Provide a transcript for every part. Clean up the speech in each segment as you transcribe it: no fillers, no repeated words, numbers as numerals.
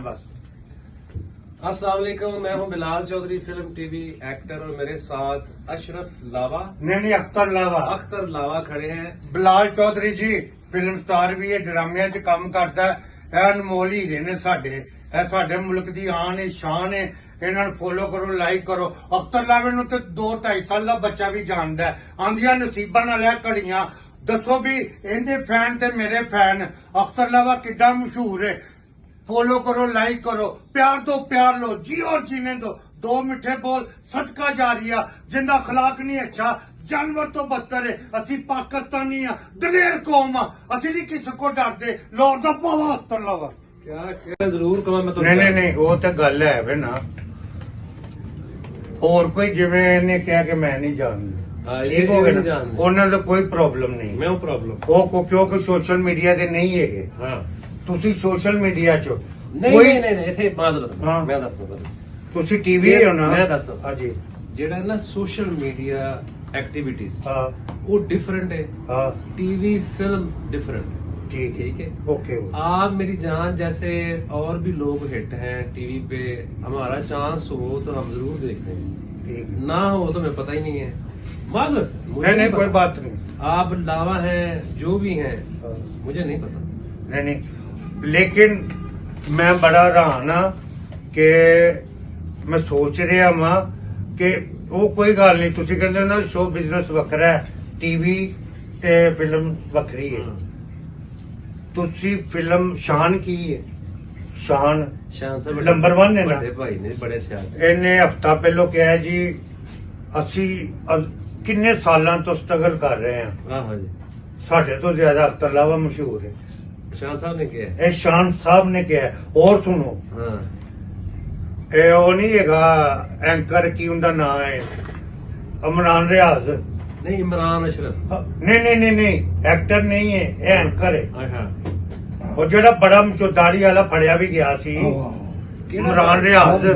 बस। अस्सलाम वालेकुम, मैं हूं Bilal Chaudhry, film TV actor, और मेरे साथ अशरफ लावा नहीं अख्तर लावा खड़े हैं। बिलाल चौधरी जी फिल्म स्टार भी है, ड्रामिਆਂ 'ਚ ਕੰਮ ਕਰਦਾ ਹੈ। ਇਹ ਅਨਮੋਲ ਹੀਰੇ ਨੇ ਸਾਡੇ, ਇਹ ਸਾਡੇ ਮੁਲਕ ਦੀ ਆਨ ਹੈ, ਸ਼ਾਨ ਹੈ। ਇਹਨਾਂ ਨੂੰ ਫੋਲੋ ਕਰੋ, ਲਾਈਕ ਕਰੋ। ਅਖਤਰ ਲਾਵੇ ਨੂੰ ਤੇ 2-2.5 ਸਾਲ ਦਾ ਬੱਚਾ ਵੀ ਜਾਣਦਾ ਹੈ। ਆਂਦੀਆਂ ਨਸੀਬਾਂ ਨਾਲ ਇਹ ਘੜੀਆਂ। ਦੱਸੋ ਵੀ ਇਹਦੇ ਫੈਨ ਤੇ ਮੇਰੇ ਫੈਨ। ਅਖਤਰ ਲਾਵਾ ਕਿੱਡਾ ਮਸ਼ਹੂਰ ਹੈ। फॉलो करो, लाइक करो, प्यार दो, प्यार लो, जी और जीने दो। दो मिठे बोल सदका जारिया। जिंदा अखलाक नहीं अच्छा, जानवर तो बदतर है। असी पाकिस्तानी हाँ, दलेर कौम हाँ, असी नहीं किसी को डरते। लौट दा पावा अख्तर लावा। क्या जरूर कमा मैं तो नहीं वो तो गल है वे ना। और कोई जिवें इन्हें कहा कि मैं नहीं जानता, ठीक हो गया ना, उन्होंने तो कोई प्रॉब्लम नहीं। मैं प्रॉब्लम वो क्योंकि सोशल मीडिया से नहीं है। हाँ ਤੁਸੀਂ ਸੋਸ਼ਲ ਮੀਡੀਆ 'ਚ ਨਹੀਂ ਇੱਥੇ ਮਾਜ਼ਰਤ ਮੈਂ ਦੱਸਦਾ ਤੁਹਾਨੂੰ, ਤੁਸੀਂ ਟੀਵੀ ਹੋ ਨਾ। ਮੈਂ ਦੱਸਦਾ ਹਾਂਜੀ, ਜਿਹੜਾ ਨਾ ਸੋਸ਼ਲ ਮੀਡੀਆ एक्टिविटीज हाँ वो डिफरेंट है, हाँ टीवी फिल्म डिफरेंट। ठीक है, ओके। आप मेरी जान जैसे और भी लोग हिट हैं टीवी पे, हमारा चांस हो तो हम जरूर देखते हैं, ठीक, ना हो तो हमें पता ही नहीं है। माजरत नहीं कोई बात नहीं। आप लावा हैं जो भी हैं, हाँ। मुझे नहीं पता। नहीं लेकिन मैं बड़ा हैरान हाँ कि मैं सोच रहा हाँ कि वो कोई गल नहीं। तुसी कहंदे हो ना शो बिजनेस वखरा है, टीवी ते फिल्म वखरी है। तुसी फिल्म शान की है, शान से नंबर 1 है ना। बड़े भाई ने बड़े शान। इन्हें हफ्ता पहलो कहा जी असी किन्ने सालां तो स्ट्रगल कर रहे हैं। हाँ जी, साढ़े तो ज्यादा अख्तर लावा मशहूर है। शान साहब ने किया है। ਇਹ ਸ਼ਾਨ ਸਾਹਿਬ ਨੇ ਕਿਹਾ। और सुनो, हाँ ਇਹ ਉਹ ਨਹੀਂ ਹੈਗਾ ਐਂਕਰ, ਕੀ ਉਹਦਾ ਨਾਮ ਹੈ, ਇਮਰਾਨ ਰਿਆਜ਼। नहीं, इमरान अशरफ। नहीं एक्टर नहीं है, ਇਹ ਐਂਕਰ ਹੈ। हाँ ਉਹ ਜਿਹੜਾ ਬੜਾ ਮਸ਼ਹੂਦਾਰੀ ਵਾਲਾ ਫੜਿਆ ਵੀ ਗਿਆ ਸੀ, ਇਮਰਾਨ ਰਿਆਜ਼।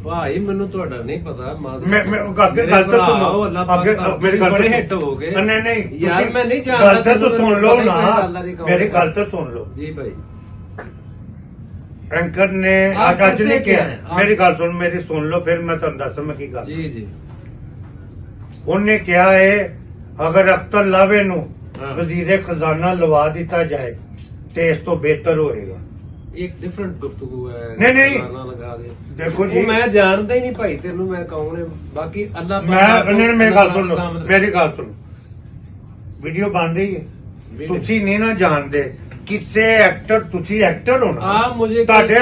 ਭਾਈ ਮੈਨੂੰ ਤੁਹਾਡਾ ਨਹੀਂ ਪਤਾ। ਮੈਂ ਅੱਗੇ ਗੱਲ ਤਾਂ ਸੁਣੋ, ਅੱਗੇ ਮੇਰੀ ਗੱਲ ਬੜੇ ਹਿੱਟ ਹੋ ਗਏ। नहीं यार मैं नहीं जानता, ਗੱਲ ਤਾਂ ਸੁਣ ਲਓ ਨਾ, मेरी ਗੱਲ ਤਾਂ सुन लो। जी भाई, एंकर ने आज ने किया। मेरी गल सुन, मेरी सुन लो, फिर मैं तुम दस मैं की गल। जी जी, उन्हें क्या है, अगर अख्तर लावे नू हाँ। वजीरे खजाना लवा दिता जाए तो इस तो बेहतर होएगा। एक डिफरेंट गुफ्तगू है। नहीं गाना लगा दे। देखो जी, मैं जानता ही नहीं भाई तेनू, मैं कौन है बाकी अल्लाह मैं मेरी गल सुन लो, मेरी गल सुन, वीडियो बन रही है, तुसी नहीं ना जानते किसे एक्टर, तुसी एक्टर हो ना। आप मुझे ਤੁਹਾਡੇ